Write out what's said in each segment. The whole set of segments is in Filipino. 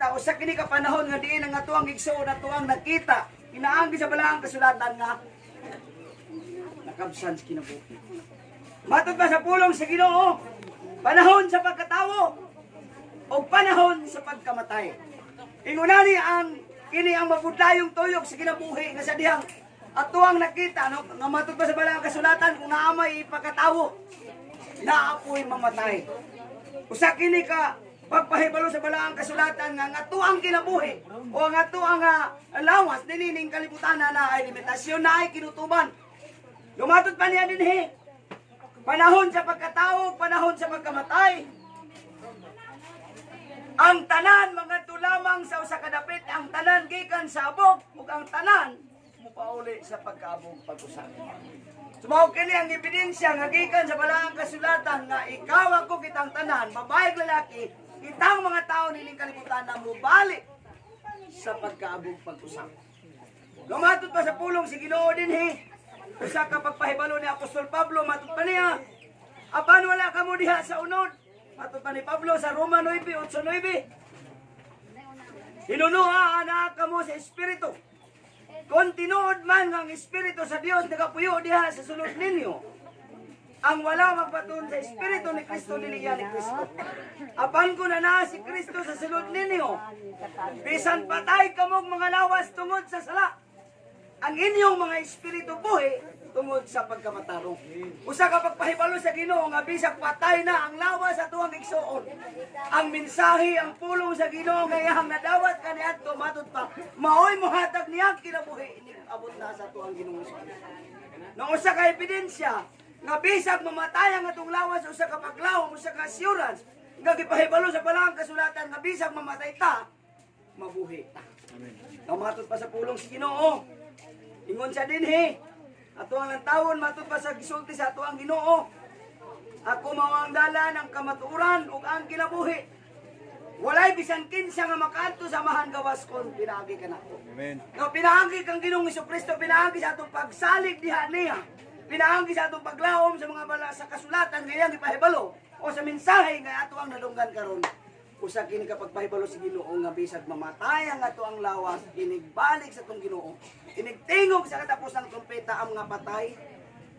nakita usa kini ka panahon nga diin ang atuang igsuon atuang nakita inaanggi sa balaang kasulatan nga nakabsan sa kinabuhi. Matod pa sa pulong sa Ginoo, panahon sa pagkatawo o panahon sa pagkamatay. Ingunani ang kini ang mabudlayong tuyok sa kinabuhi nga sa dihang atuang nakita no nga matod pa sa balaang kasulatan kung naamay ipagkatawo naapoy mamatay. Usa kini ka pagpahibalo sa balaang kasulatan nga atuang kinabuhi o ang atuang lawas dinining kalibutan na ay limitasyon na ay kinutuban. Lumatod pa niya dinhi. Panahon sa pagkatao, panahon sa pagkamatay. Ang tanan mga lamang sa usa ka dapit, ang tanan gikan sa abog ug ang tanan mupauli sa pagkaabog pag-usap. Sumaw kini ang ebidensya nga gikan sa balaang kasulatan nga ikaw ako kitang tanan, babae ug lalaki, kitang mga tao nining kalibutan na mubalik sa pagkaabog pag-usap. Lumatod pa sa pulong si Ginoo dinhi. Usa ka pagpahibalo ni Apostol Pablo matod pa niya. Apan wala kamo diha sa unod. Matod pa ni Pablo sa Roma 9:8-9. Hinunuha ana kamo sa espiritu. Kung tinuod man ang espiritu sa Dios nagapuyo diha sa sulod ninyo. Ang wala magpaton sa espiritu ni Kristo niliya ni Kristo. Apan ko na si Kristo sa sulod ninyo. Bisan patay kamong mga lawas tungod sa sala. Ang inyong mga espiritu buhi tungod sa pagkamatarong. Usa ka pagpahibalo sa Ginoo nga bisag patay na ang lawas sa tuwang igsuon. Ang mensahe, ang pulong sa Ginoo nga iyang nadawat kaniadto matod pa maoy mohatag niya kinabuhi ini abot na sa tuwang Ginoo. Nang usa ka ebidensya nga bisag mamatay ang atong lawas usa ka paglawom usa ka assurance nga gipahibalo sa balaang kasulatan nga bisag mamatay ta mabuhi ta. Amen. Nang matod pa sa pulong sa Ginoo. Ingon siya dinhi, ato ang tawon matod pa sa gisulti sa ato ang Ginoo. Ako mao ang dalan ang kamatuoran ug ang kinabuhi. Walay bisan kinsa nga makaadto sa mahan gawas kon pinaagi kanako. Amen. No pinaagi kang Ginoong Jesucristo, pinaagi sa atong pagsalig diha niya. Pinaagi sa atong paglawom sa mga bala sa kasulatan nga iyang ipahibalo o sa mensahe nga ato ang nadunggan karon. Usa kini ka pagpahibalo sa Ginoo nga bisag mamatay ang ato ang lawas, inigbalik sa atong Ginoo. Inigtingog sa katapusang trumpeta ang mga patay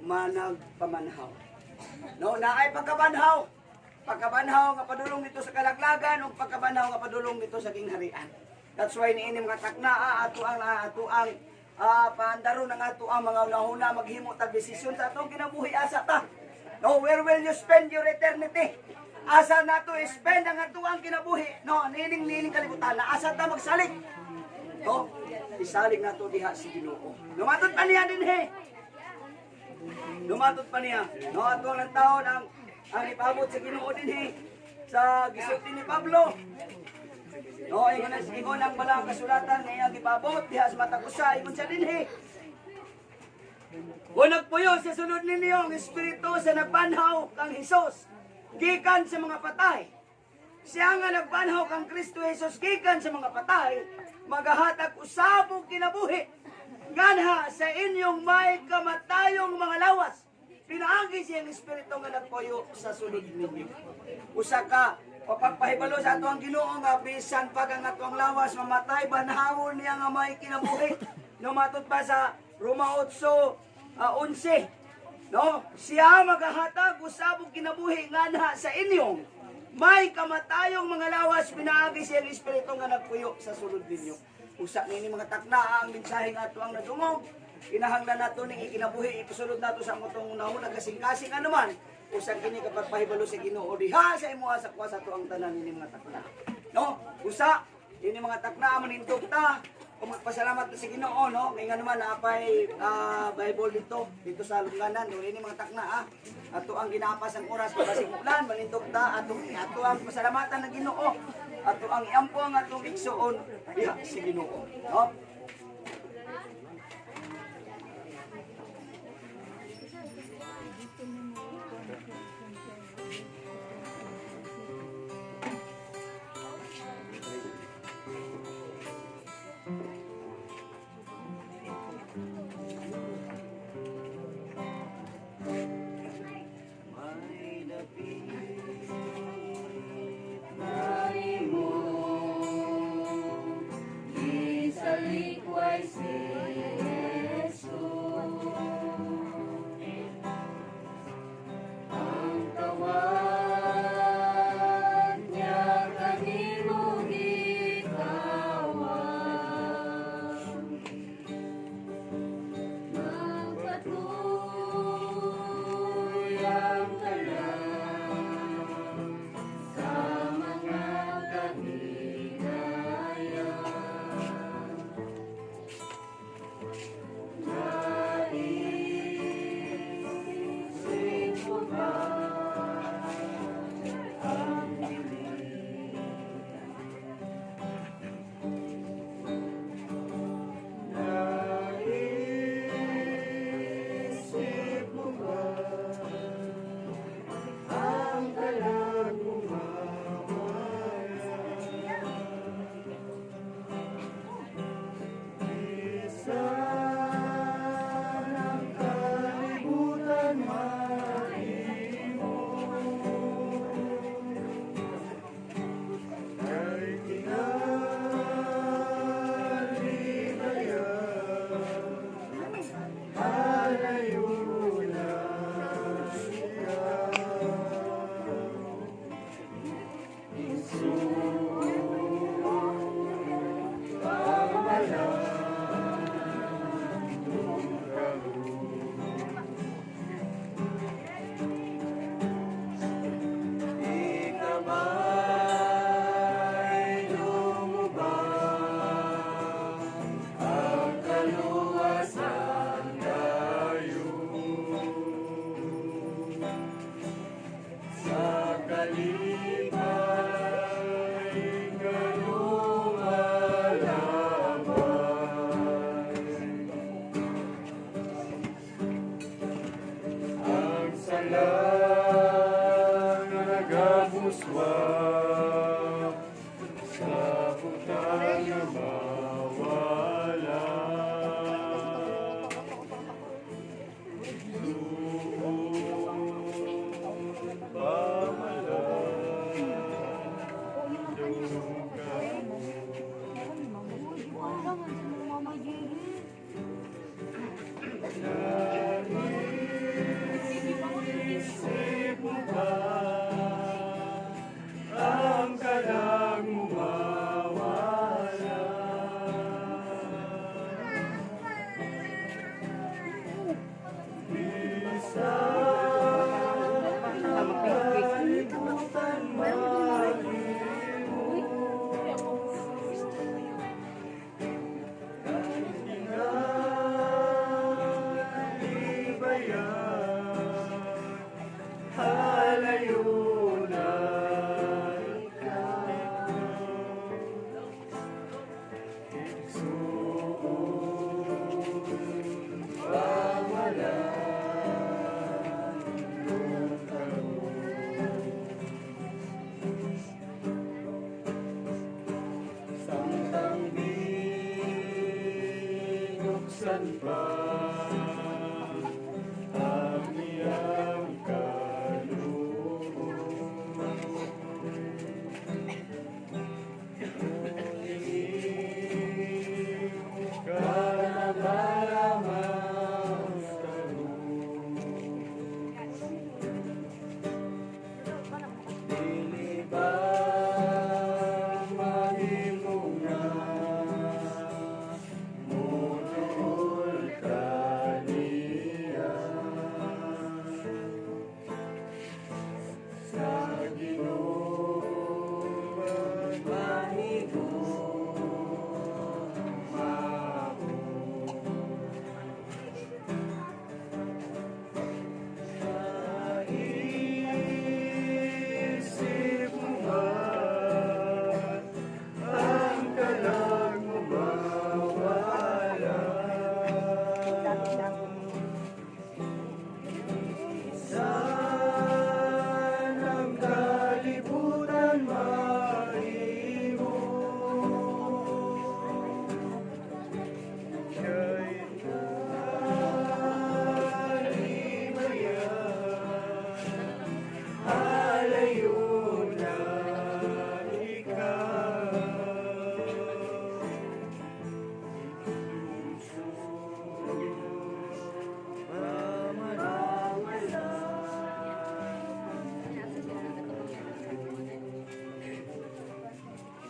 managpamanhaw. No, naay pagkabanhaw. Pagkabanhaw nga padulong dito sa kalaglagan ug pagkabanhaw nga padulong dito sa kingharian. That's why niini mga taknaa ato ang paandaro ng ato ang mga unahuna maghimo tag desisyon sa atong kinabuhi asa ta. No, where will you spend your eternity? Asa nato spend ang atuang kinabuhi. No, nining kalibutan na asa ta magsalig. No, isalig nato diha si Ginoo. Lumatod pa niya dinhi. Lumatod pa niya. No, ato ang taon ang ipabot sa Ginoo dinhi sa gisulti ni Pablo. No, ingon ang balang kasulatan nga iyang ipabot diha sa matag usa ingon siya dinhi. Kung nagpuyo sa sunod ninyo ang espiritu sa nagbanhaw kang Hesus gikan sa mga patay. Siya nga nagbanhaw kang Kristo Jesus gikan sa mga patay, magahatag usabog kinabuhi. Ganha sa inyong may kamatayong mga lawas. Pinaagi siyang espiritu nga nagpuyo sa sulod ninyo. Usa ka papagpahibalo sa ato ang Ginoo nga bisan pag ang ato ang lawas mamatay banhawon niya nga may kinabuhi. No matod pa sa Roma 8:11. No, siya magahatag usabog kinabuhi nganha sa inyong may kamatayong mga lawas pinaagi siyang espiritu nga nagpuyo sa sulod ninyo. Usa nini mga takna ang mensahe nga ato ang nadungog. Kinahanglan nato ning ikinabuhi ipasulod nato sa among nahuna kasing-kasing anuman. Usa kini kapag pahibalo sa Ginoo diha sa imuha sa kuwasa to ang tanan nini mga takna. No, usa ini mga takna manindog ta. Kung magpasalamat sa Ginoo, no? May nga naman naapay Bible dito sa lungganan. No? Ini mga takna, ato ang ginapas ang oras para simulan, malindog ta, ato ang pasalamatan ng Ginoo, ato ang iampo ang atong igsuon, diha si Ginoo. No?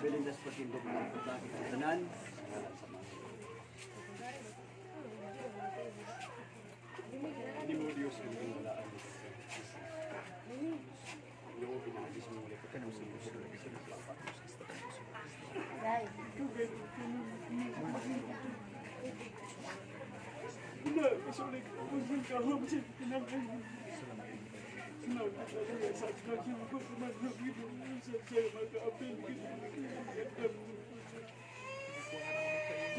Belindas pagtindog ng pagkakit ng tanan. Hindi mo Diyos kung wala alis. Yung pinakabis mo ulit. Pagka nang sinusunod na kasi naglapat. Hindi, kasulit ako sa kaham sa pinakain. Salamat sa kanya ko sumasabi mo sa mag-apel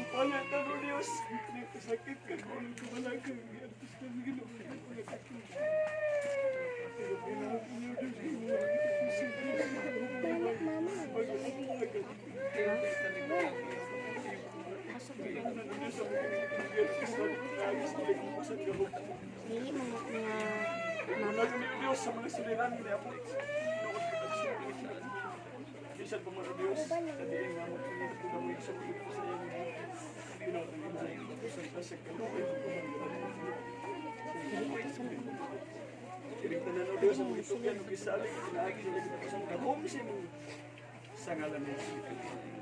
Pala taro Diyos, nagkasakit ka kung kumalagay ang gusto ng ginawa ko na kakita. Pero pinahapin niyo Diyos ko mo ang Dili mga Diyos sa mga suliran ni Apo. Bisan po mga Diyos, sabihin nga mo pinito na mo sa mga ito sa iyo. Sa kalukin ko Kiring tanan o Diyos ang ito yan, kisalik, kinaagi sa lagit ako sa kamong sa ngalan ng